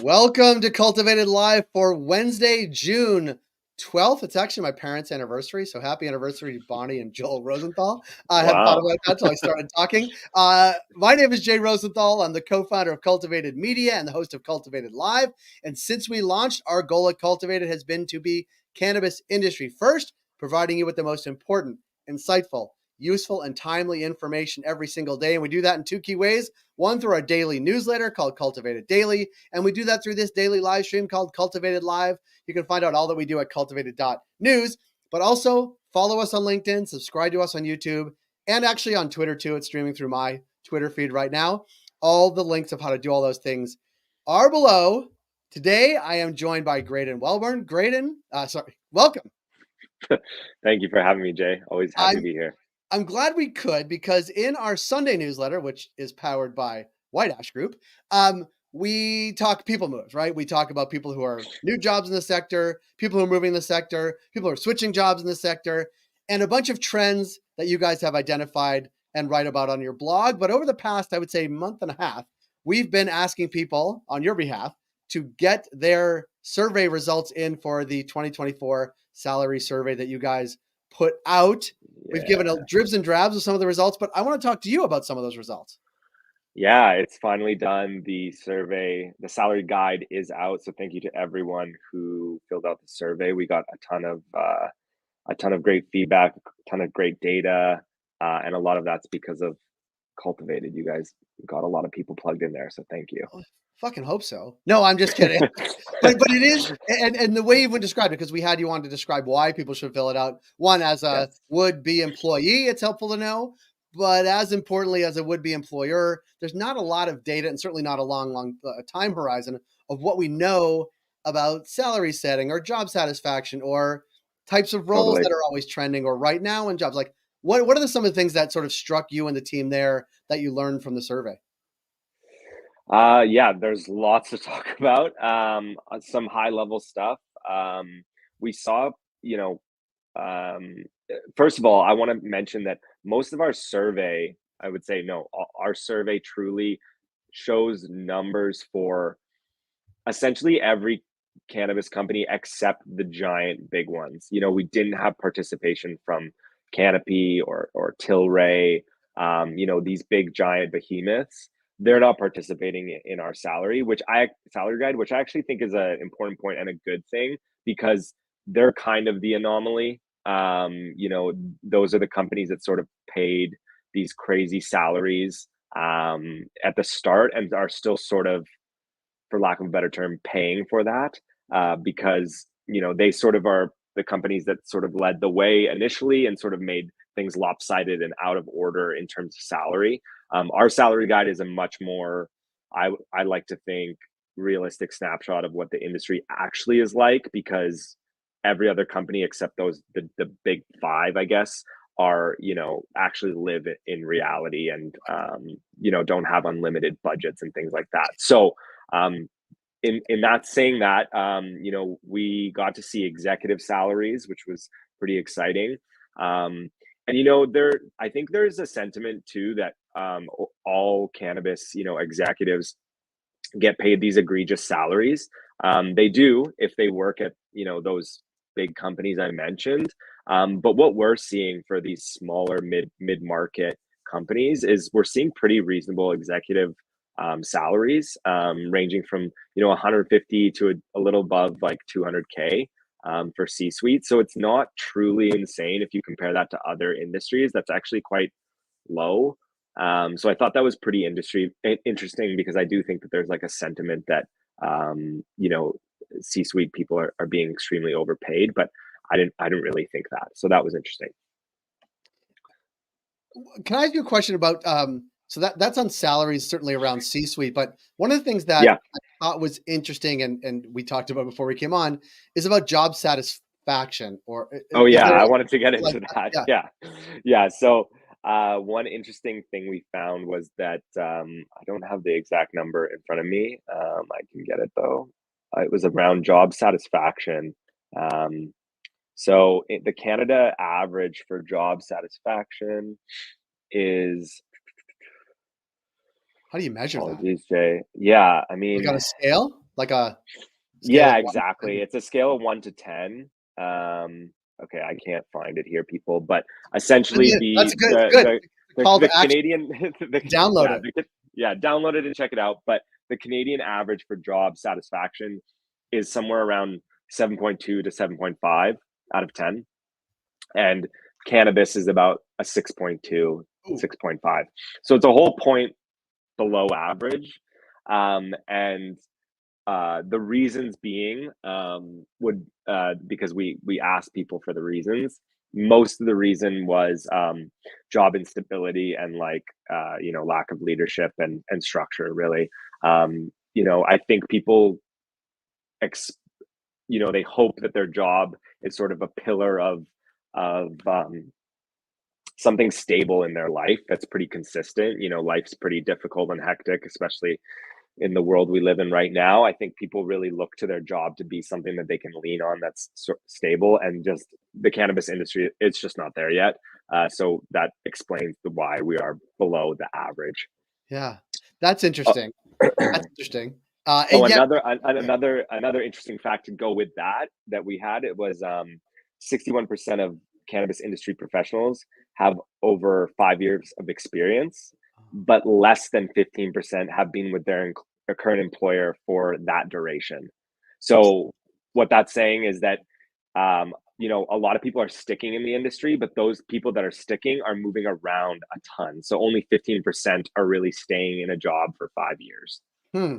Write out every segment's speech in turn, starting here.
Welcome to Cultivated Live for Wednesday, June 12th. It's actually my parents' anniversary, so happy anniversary to Bonnie and Joel Rosenthal. I hadn't thought Wow. about that until I started talking. My name is Jay Rosenthal. I'm the co-founder of Cultivated Media and the host of Cultivated Live. And since we launched, our goal at Cultivated has been to be cannabis industry first, providing you with the most important, insightful, useful, and timely information every single day. And we do that in two key ways. One, through our daily newsletter called Cultivated Daily. And we do that through this daily live stream called Cultivated Live. You can find out all that we do at cultivated.news, but also follow us on LinkedIn, subscribe to us on YouTube, and actually on Twitter too. It's streaming through my Twitter feed right now. All the links of how to do all those things are below. Today, I am joined by Graydon Welbourn. Graydon, welcome. Thank you for having me, Jay. Always happy to be here. I'm glad we could, because in our Sunday newsletter, which is powered by White Ash Group, we talk people moves, right? We talk about people who are new jobs in the sector, people who are moving in the sector, people who are switching jobs in the sector, and a bunch of trends that you guys have identified and write about on your blog. But over the past, I would say, month and a half, we've been asking people on your behalf to get their survey results in for the 2024 salary survey that you guys put out. We've given dribs and drabs of some of the results, but I want to talk to you about some of those results. Yeah, it's finally done. The survey, the salary guide is out. So thank you to everyone who filled out the survey. We got a ton of great feedback, a ton of great data, and a lot of that's because of Cultivated. You guys got a lot of people plugged in there. So thank you. Oh, fucking hope so. No, I'm just kidding. but it is, and the way you would describe it, because we had you on to describe why people should fill it out. One, as a would-be employee, it's helpful to know. But as importantly, as a would-be employer, there's not a lot of data, and certainly not a long time horizon of what we know about salary setting or job satisfaction or types of roles that are always trending or right now in jobs. Like, what are some of the things that sort of struck you and the team there that you learned from the survey? Yeah, there's lots to talk about. Some high level stuff. We saw, you know, first of all, I want to mention that most of our survey, I would say, no, our survey truly shows numbers for essentially every cannabis company except the giant big ones. You know, we didn't have participation from Canopy or Tilray, you know, these big giant behemoths. They're not participating in our salary guide, which I actually think is an important point and a good thing because they're kind of the anomaly. You know, those are the companies that sort of paid these crazy salaries at the start and are still sort of, for lack of a better term, paying for that because, you know, they sort of are the companies that sort of led the way initially and sort of made things lopsided and out of order in terms of salary. Our salary guide is a much more, I like to think, realistic snapshot of what the industry actually is like because every other company except the big five, I guess, are, you know, actually live in reality and you know, don't have unlimited budgets and things like that. So in that saying that, you know, we got to see executive salaries, which was pretty exciting. And you know, I think there's a sentiment too that all cannabis, you know, executives get paid these egregious salaries. They do if they work at, you know, those big companies I mentioned. But what we're seeing for these smaller mid market companies is we're seeing pretty reasonable executive salaries, ranging from, you know, 150 to a little above like 200K for C-suite. So it's not truly insane if you compare that to other industries. That's actually quite low. So I thought that was pretty interesting because I do think that there's like a sentiment that you know, C-suite people are being extremely overpaid, but I didn't really think that. So that was interesting. Can I ask you a question about so that's on salaries, certainly around C-suite, but one of the things that Yeah. I thought was interesting and we talked about before we came on is about job satisfaction or Oh is yeah, there I wanted to get like into that. yeah. Yeah. So one interesting thing we found was that I don't have the exact number in front of me. I can get it though. It was around job satisfaction. Um, the Canada average for job satisfaction is, How do you measure that? apologies, Jay. Yeah, I Like mean, on a scale? like a scale Yeah, of 1 to exactly. 10? It's a scale of 1 to 10. Okay, I can't find it here, people, but essentially That's good. It's good. It's a call the to action. Canadian Download yeah, it. download it and check it out. But the Canadian average for job satisfaction is somewhere around 7.2 to 7.5 out of 10. And cannabis is about a 6.2, Ooh, 6.5. So it's a whole point below average. And the reasons being would because we asked people for the reasons. Most of the reason was job instability and like lack of leadership and structure. Really, I think people ex- they hope that their job is sort of a pillar of something stable in their life that's pretty consistent. Life's pretty difficult and hectic, especially in the world we live in right now. I think people really look to their job to be something that they can lean on that's stable, and just the cannabis industry, it's just not there yet. So that explains the why we are below the average. yeah. That's Oh, interesting. That's interesting. oh, And yet another interesting fact to go with that we had, it was 61% of cannabis industry professionals have over 5 years of experience, but less than 15% have been with their current employer for that duration. So what that's saying is that a lot of people are sticking in the industry, but those people that are sticking are moving around a ton. So only 15% are really staying in a job for 5 years. hmm,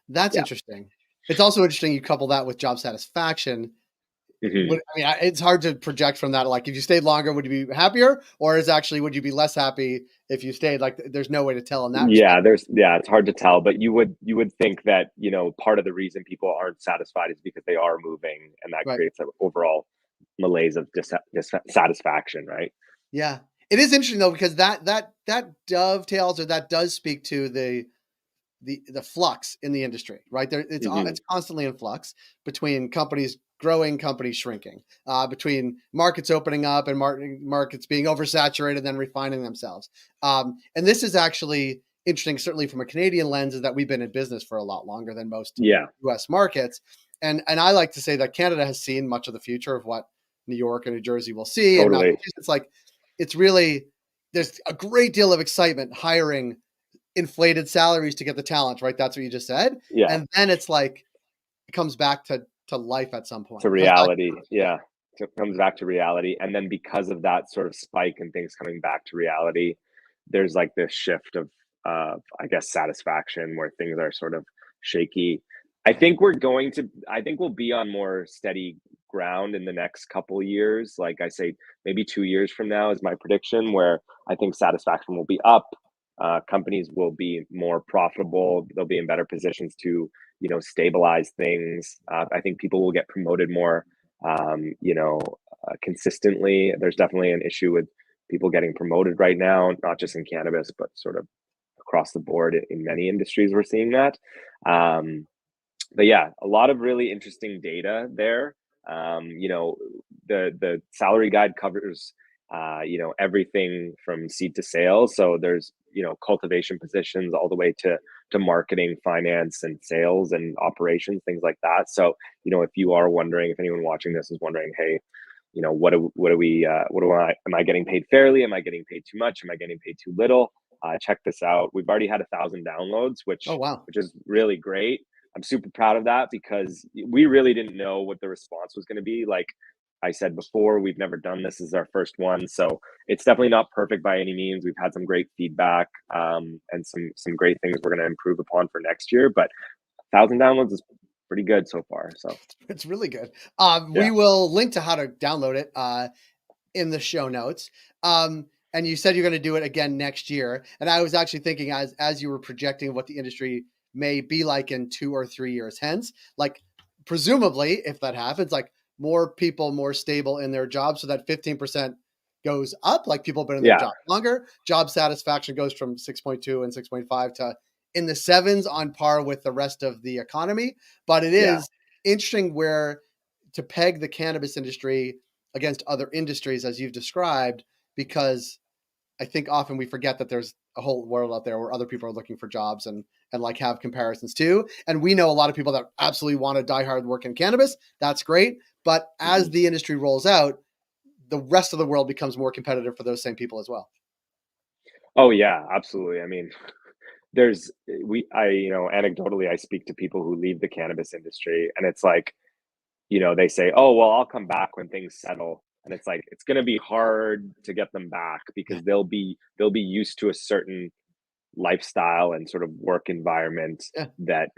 that's Yeah. interesting. It's also interesting you couple that with job satisfaction. Mhm. It's hard to project from that. Like, if you stayed longer, would you be happier, or would you be less happy if you stayed? Like, there's no way to tell in that respect. It's hard to tell, but you would think that, part of the reason people aren't satisfied is because they are moving, and that Right. creates an overall malaise of dissatisfaction, right? Yeah. It is interesting though, because that dovetails, or that does speak to the flux in the industry, right? It's Mhm. constantly in flux between companies growing, companies shrinking, between markets opening up and markets being oversaturated, then refining themselves. And this is actually interesting, certainly from a Canadian lens, is that we've been in business for a lot longer than most Yeah, U.S. markets, and I like to say that Canada has seen much of the future of what New York and New Jersey will see, and totally. Massachusetts. Like, it's really, there's a great deal of excitement hiring inflated salaries to get the talent, right? That's what you just said. Yeah. And then it's like it comes back to life at some point. To It comes back reality, to yeah. yeah. So it comes back to reality, and then because of that sort of spike and things coming back to reality, there's, like, this shift of, I guess, satisfaction where things are sort of shaky. Yeah. I think we'll be on more steady ground in the next couple years, like I say, maybe 2 years from now is my prediction, where I think satisfaction will be up, companies will be more profitable, they'll be in better positions to, stabilize things. I think people will get promoted more, consistently. There's definitely an issue with people getting promoted right now, not just in cannabis, but sort of across the board in many industries. We're seeing that. Um, but yeah, a lot of really interesting data there. The salary guide covers everything from seed to sales. So there's cultivation positions all the way to marketing, finance, and sales and operations, things like that. So if you are wondering, if anyone watching this is wondering, hey, am I getting paid fairly? Am I getting paid too much? Am I getting paid too little? Check this out. We've already had 1,000 downloads, Oh which wow. which is really great. I'm super proud of that because we really didn't know what the response was going to be. Like I said before, we've never done this. This is our first one, so it's definitely not perfect by any means. We've had some great feedback, and some great things we're going to improve upon for next year. But 1,000 downloads is pretty good so far. So It's really good. We yeah, will link to how to download it in the show notes. And you said you're going to do it again next year. And I was actually thinking, as you were projecting what the industry may be like in 2 or 3 years hence, like, presumably, if that happens, like, more people more stable in their jobs, so that 15% goes up, like people have been in their yeah, job longer. Job satisfaction goes from 6.2 and 6.5 to in the sevens, on par with the rest of the economy. But it yeah. is interesting where to peg the cannabis industry against other industries, as you've described, because I think often we forget that there's a whole world out there where other people are looking for jobs, and and like have comparisons too. And we know a lot of people that absolutely want to die hard work in cannabis. That's great. But as the industry rolls out, the rest of the world becomes more competitive for those same people as well. Oh yeah, absolutely. I mean, anecdotally, I speak to people who leave the cannabis industry, and it's like, they say, "Oh, well, I'll come back when things settle." And it's like it's going to be hard to get them back Yeah. because they'll be used to a certain lifestyle and sort of work environment Yeah. that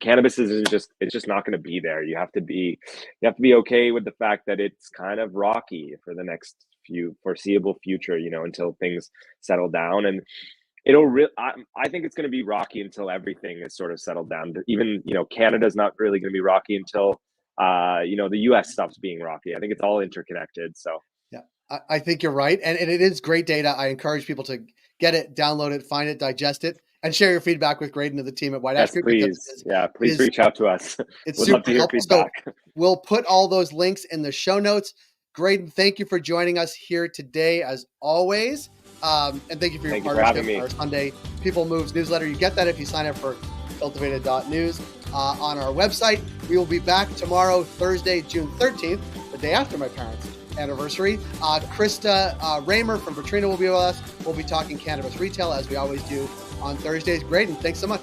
cannabis isn't just it's just not going to be there. You have to be okay with the fact that it's kind of rocky for the next few foreseeable future, until things settle down. And I think it's going to be rocky until everything is sort of settled down. Even, Canada's not really going to be rocky until the US stops being rocky. I think it's all interconnected. So Yeah, I think you're right. And it is great data. I encourage people to get it, download it, find it, digest it, and share your feedback with Graydon and the team at White Ash yes, Group, because please. Yeah, it please is reach out to us. it's Would love super to hear helpful. So feedback. we'll put all those links in the show notes. Graydon, thank you for joining us here today, as always. And thank you for your Thank you for having partnership, me. our Sunday People Moves newsletter. You get that if you sign up for cultivated.news on our website. We will be back tomorrow, Thursday, June 13th, the day after my parents' anniversary. Krista Raymer from Vitrina will be with us. We'll be talking cannabis retail, as we always do on Thursdays. Graydon, thanks so much.